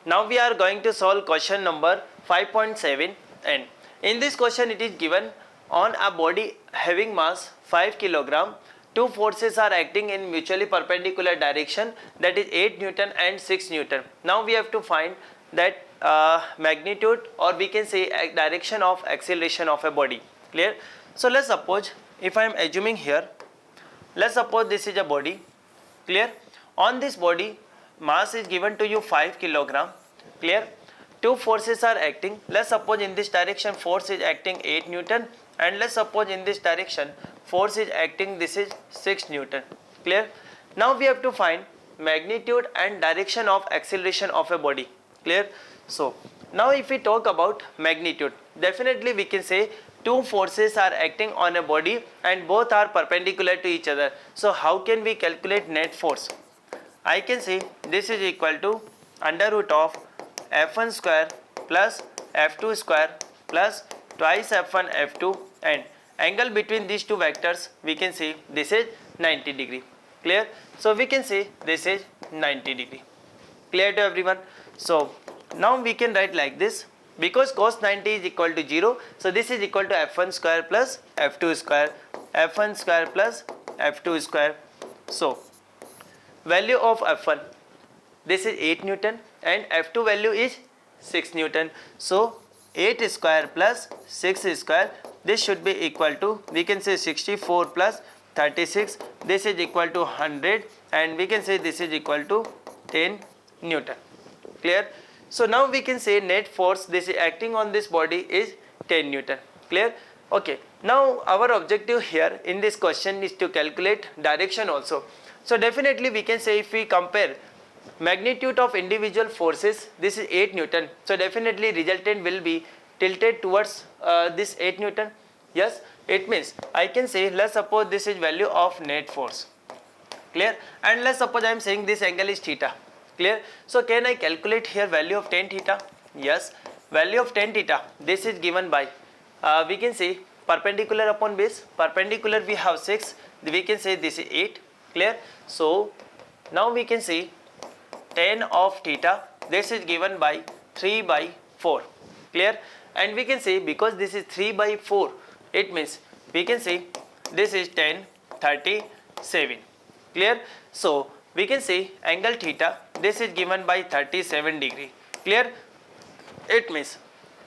Now we are going to solve question number 5.7, and in this question it is given on a body having mass 5 kg, two forces are acting in mutually perpendicular direction, that is 8 Newton and 6 Newton. Now we have to find that magnitude, or we can say direction of acceleration of a body. Clear? So let's suppose, if I am assuming here, let's suppose this is a body. Clear? On this body mass is given to you 5 kg. Clear? Two forces are acting. Let's suppose in this direction force is acting 8 Newton, and let's suppose in this direction force is acting, this is 6 Newton. Clear? Now we have to find magnitude and direction of acceleration of a body. Clear? So now if we talk about magnitude, definitely we can say two forces are acting on a body and both are perpendicular to each other. So how can we calculate net force? I can say this is equal to under root of F1 square plus F2 square plus twice F1 F2, and angle between these two vectors we can say this is 90 degree. Clear? So we can say this is 90 degree. Clear to everyone? So now we can write like this, because cos 90 is equal to 0, so this is equal to F1 square plus F2 square, F1 square plus F2 square. So value of F1, this is 8 Newton, and F2 value is 6 Newton. So 8 square plus 6 square, this should be equal to, we can say 64 plus 36, this is equal to 100, and we can say this is equal to 10 Newton. Clear? So now we can say net force this is acting on this body is 10 Newton. Clear? Okay. Now our objective here in this question is to calculate direction also. So definitely we can say, if we compare magnitude of individual forces, this is 8 Newton. So definitely resultant will be tilted towards this 8 Newton. Yes, it means I can say, let's suppose this is value of net force. Clear? And let's suppose I am saying this angle is theta. Clear? So can I calculate here value of tan theta? Yes, value of tan theta, this is given by we can say perpendicular upon base. Perpendicular we have 6, we can say this is 8. Clear? So now we can see tan of theta, this is given by 3 by 4. Clear? And we can say, because this is 3 by 4, it means we can say this is tan 37. Clear? So we can say angle theta, this is given by 37 degree. Clear? It means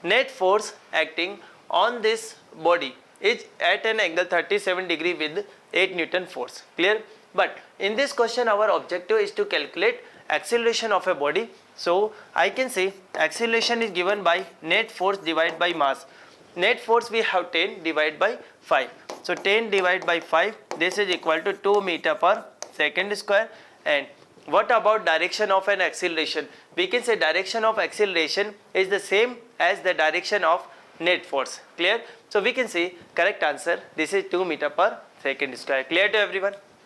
net force acting on this body is at an angle 37 degree with 8 Newton force. Clear? But in this question our objective is to calculate acceleration of a body. So I can say acceleration is given by net force divided by mass. Net force we have 10 divided by 5. So 10 divided by 5, this is equal to 2 meter per second square. And what about direction of an acceleration? We can say direction of acceleration is the same as the direction of net force. Clear? So we can say correct answer, this is 2 meter per second square. Clear to everyone?